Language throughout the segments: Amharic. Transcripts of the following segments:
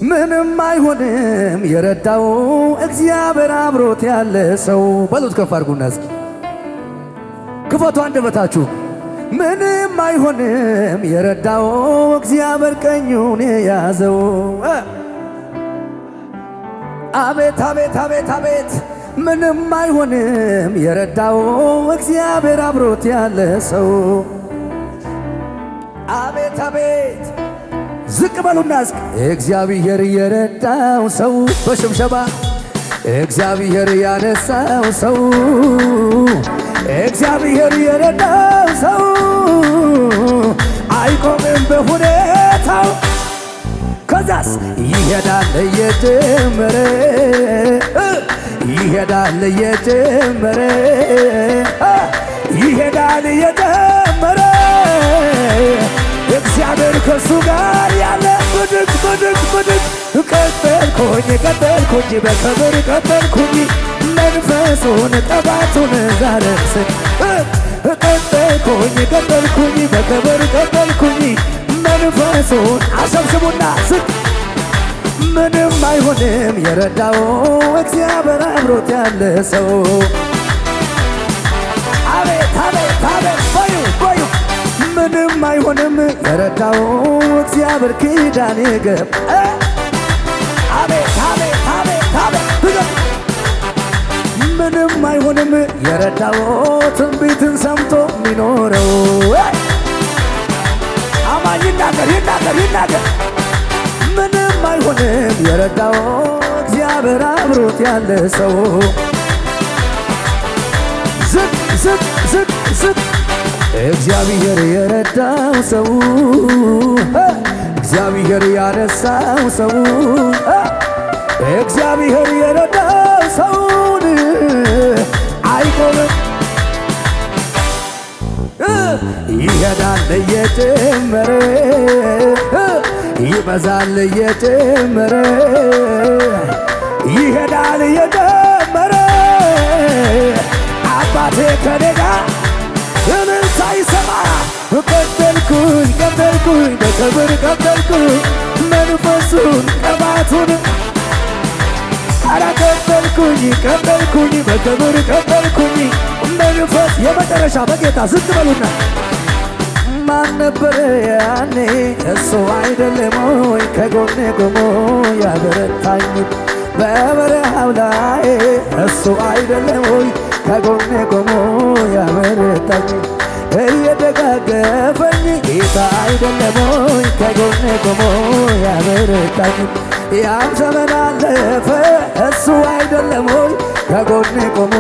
ምንም አይሆንም የረዳው እግዚአብሔር አብሮት ያለ ሰው በሉት ከፍ አድርጉና እስኪ ክፈቱ አንደበታችሁ። ምንም አይሆንም የረዳው እግዚአብሔር ቀኙን የያዘው። አቤት አቤት አቤት አቤት ምንም አይሆንም የረዳው እግዚአብሔር አብሮት ያለ ሰው። አቤት አቤት ዝቅ በሉና እስኪ እግዚአብሔር የረዳው ሰው በሽብሸባ እግዚአብሔር ያነሳው ሰው እግዚአብሔር የረዳው ሰው አይቆምም በሁኔታው። ከዛስ ይሄዳል እየጀመረ ይሄዳል እየጀመረ ይሄዳል እየጀመረ እግዚአብሔር ከሱ ጋር ያለ ብድግ ብድግ ብድግ ቀጠልኩኝ ቀጠልኩኝ በክብር ቀጠልኩኝ መንፈሱን ጠባቱን ዛረስ ቀጠልኩኝ ቀጠልኩኝ በክብር ቀጠልኩኝ መንፈሱን አሰብስቡና ስቅ ምንም አይሆንም የረዳው እግዚአብሔር አብሮት ያለ ሰው። አቤት አቤት አቤት በዩ በዩ ምንም አይሆንም የረዳው እግዚአብሔር ኪዳን ይገባ። አቤት አቤት አቤት አቤት ምንም አይሆንም የረዳው ትንቢትን ሰምቶ ሚኖረው አማኝ ይናገር ይናገር ይናገር። ምንም አይሆንም የረዳው እግዚአብሔር አብሮት ያለ ሰው። ዝቅ ዝቅ ዝቅ ዝቅ እግዚአብሔር የረዳው ሰው እግዚአብሔር ያነሳው ሰው እግዚአብሔር የረዳው ሰውን አይቆምም ይሄዳል እየጨመረ ይበዛል እየጨመረ ይሄዳል እየጨመረ አባቴ ከኔ ጋር እምን ሳይሰማ ቀጠልኩኝ ቀጠልኩኝ በክብር ቀጠልኩኝ መንፈሱን ቀባቱን አረ ቀጠልኩኝ ቀጠልኩኝ በክብር ቀጠልኩኝ መንፈስ የመጨረሻ በጌታ ዝቅ በሉና ማን ነበረ ያኔ እሱ አይደለም ወይ ከጎኔ ቆሞ ያበረታኝ በበረሃው ላይ እሱ አይደለም ወይ ከጎኔ ቆሞ ያበረታኝ እየደጋገፈኝ ጌታ አይደለም ወይ ከጎኔ ቆሞ ያበረታኝ ያም ዘመን አለፈ እሱ አይደለም ወይ ከጎኔ ቆሞ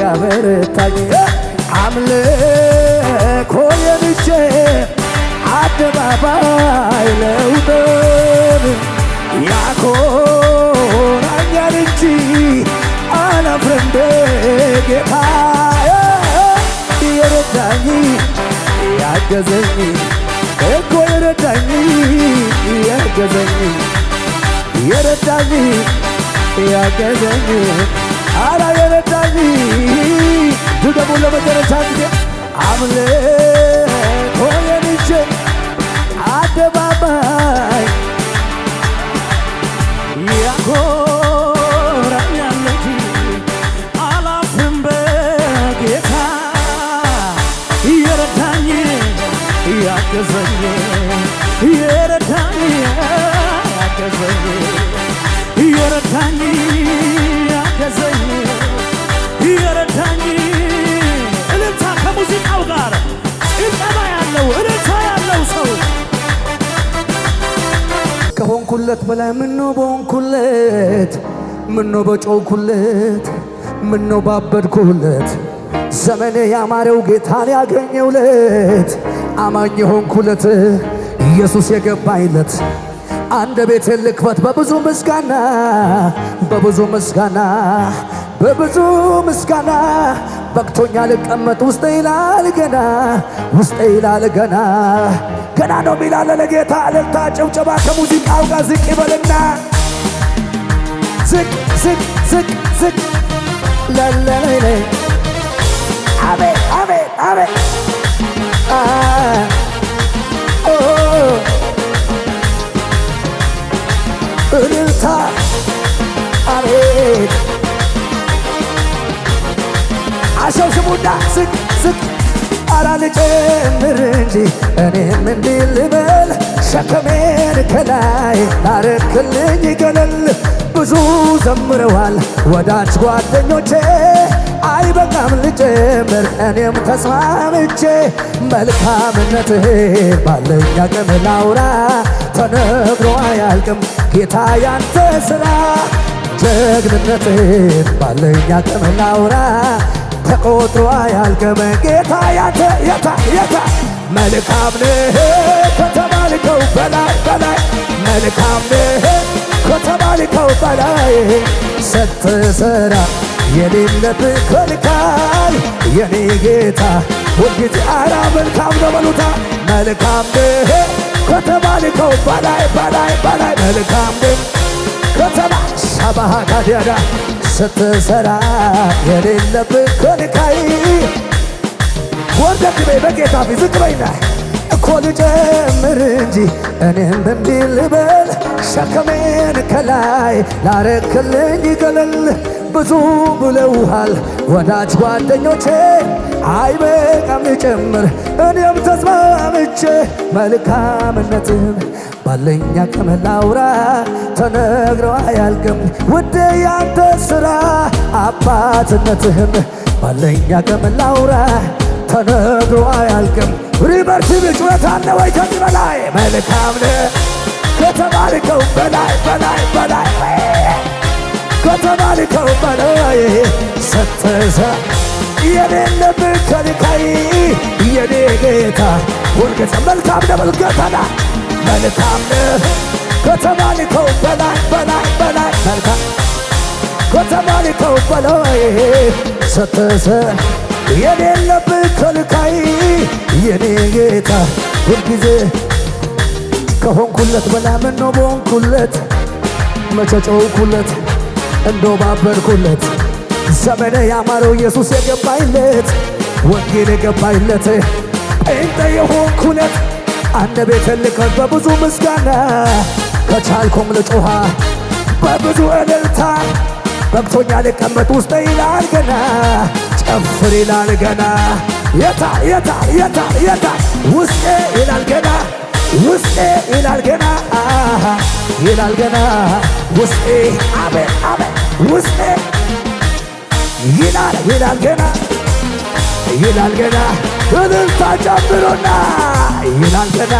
ያበረታኝ አምልኮ የብቼ አደባባይ ለውጠን ያኮራኛል እንጂ አላፍርም በጌታ የረዳኝ ያገዘኝ እኮ የረዳኝ ያገዘኝ የረዳኝ ያገዘኝ አራ የረዳኝ ድገሙ ለመጨረሻ ጊዜ አምልኮ የብቼ አደባባይ ያኮራኛል እንጂ አላፍርም በጌታ የረዳኝ ያገዘኝ የረዳኝ ያገዘኝ የረዳኝ ያገዘኝ የረዳኝ እልልታ ከሙዚቃው ጋር ጭብጨባ ያለው እልልታ ያለው ሰው ከሆንኩለት በላይ ምነው በሆንኩለት ምነው በጮኩለት ምነው ባበድኩለት ዘመኔ ያማረው ጌታን ያገኘውለት አማኝ የሆንኩለት ኢየሱስ የገባይለት አንደበቴን ልክፈት በብዙ ምስጋና በብዙ ምስጋና በብዙ ምስጋና በቅቶኛል ልቀመጥ ውስጤ ይላል ገና ውስጤ ይላል ገና ገና ነው ሚላለ ለጌታ እልልታ ጭብጨባ ከሙዚቃው ጋር ዝቅ ይበልና ዝቅ ዝቅ ዝቅ ዝቅ ለለለለ አቤት አቤት አቤት እልልታ አቤት አሸብሽቡና ዝቅ ዝቅ አራ ልጨምር እንጂ እኔም እንዲህ ልበል ሸከሜን ከላይ ላረክልኝ ገለል ብዙ ዘምረዋል ወዳጅ ጓደኞቼ አይበቃም ልጨምር እኔም ተስማምቼ መልካምነትህ ባለኝ አቅም ላውራ ተነግሮ አያልቅም ጌታ ያንተ ሥራ ጀግንነትህ ባለኝ አቅም ላውራ ተቆጥሮ አያልቅም ጌታ ያንተ የታ መልካም ነህ ከተባልከው በላይ በላይ መልካም ነህ ከተባልከው በላይ ስትሰራ የሌለብህ ከልካይ የኔ ጌታ ሁልጊዜ አራ መልካም ነው በሉታ መልካም ነህ ከተባልከው በላይ በላይ በላይ መልካም ነህ ከተባ ሻባሃ ካዲያዳ ስትሰራ የሌለብህ ከልካይ ወርደት በይ በጌታ ፊት ዝቅ በይና እኮ ልጨምር እንጂ እኔም እንዲህ ልበል ሸከሜን ከላይ ላረክልኝ ገለል ብዙ ብለውሃል ወዳጅ ጓደኞቼ አይበቃም ልጨምር እኔም ተስማምቼ መልካምነትህን ባለኝ አቅም ላውራ ተነግሮ አያልቅም ውዴ ያንተ ሥራ አባትነትህን ባለኝ አቅም ላውራ ተነግሮ አያልቅም ሪቨርሲቭ ጩኸት አለ ወይ ከዚህ በላይ መልካም ነህ ከተባልከው በላይ በላይ በላይ ከተባልከው በላይ ስትሰራ የሌለብህ ከልካይ የኔ ጌታ ሁልጊዜ መልካም ነህ መልከተና መልካም ነህ ከተባልከው በላይ በላይ በላይ መልካም ከተባልከው በላይ ስትሰራ የሌለብህ ከልካይ የኔ ጌታ ሁልጊዜ ከሆንኩለት በላይ ምነው በሆንኩለት መቼ ጮኽኩለት እንደው ባበርኩለት ዘመኔ ያማረው ኢየሱስ የገባይለት ወንጌል የገባይለት ጴንጤ የሆንኩለት አንደበቴን ልክፈት በብዙ ምስጋና ከቻልኩም ልጮኻ በብዙ እልልታ በቅቶኛ ልቀመጥ ውስጤ ይላል ገና ጨፍር ይላል ገና የታ ውስጤ ይላል ገና ውስጤ ይላል ገና ይላል ገና ውስጤ አቤት አቤት ውስጤ ይላል ገና ይላል ገና እልልታ ጨምሩና ይላል ገና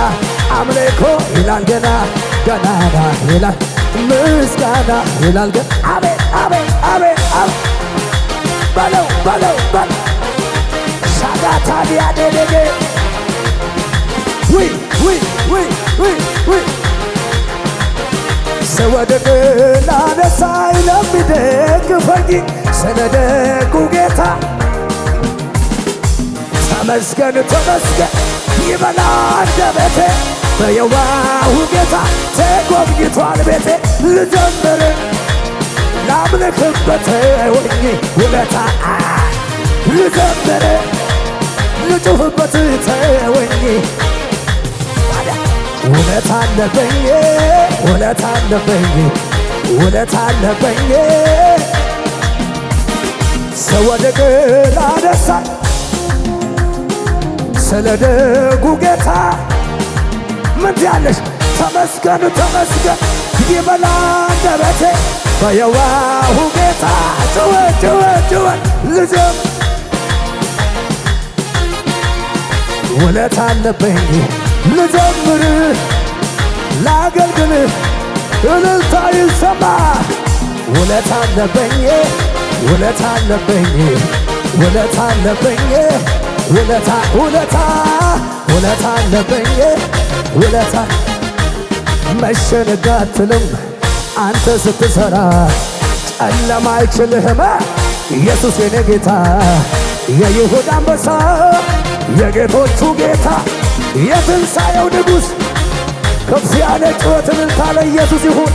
አምልኮ ይላል ገና ገናና ይላል ምስጋና ይላል ገና አቤት አቤት አቤት አቤት በለው ሻጋታ ዲያደደገ ስወድቅ ላነሳኝ ለሚደግፈኝ ስለ ደጉ ጌታ ተመስገን ተመስገን ይበላ አንደበቴ በየዋሁ ጌታ ተጎብኝቷል ቤቴ ልዘምር ላምልክበት ወኝ ውለታ ልዘምር ልጩህበት ተወኝ ውለታ አለበኝ ውለታ አለበኝ ውለታ አለበኝ ስወድቅ ላነሳኝ ስለ ደጉ ጌታ ምን ትያለሽ ተመስገን ተመስገን ይበላ አንደበቴ በየዋሁ ጌታ ጭወት ልዘም ውለታ አለበኝ ልዘምር ላገልግል እልልታ ይሰማ ውለታ አለበኝ ውለታ አለበኝ ውለታ አለበኝ ውለታ አለበኝ ውለታ መሸነግ አትልም አንተ ስትሰራ ጨለማ አይችልህም ኢየሱስ የኔ ጌታ የይሁዳ አንበሳ የጌቶቹ ጌታ የትንሣኤው ንጉሥ ከፍ ያለ ጩኸት እልልታ ለኢየሱስ ይሁን።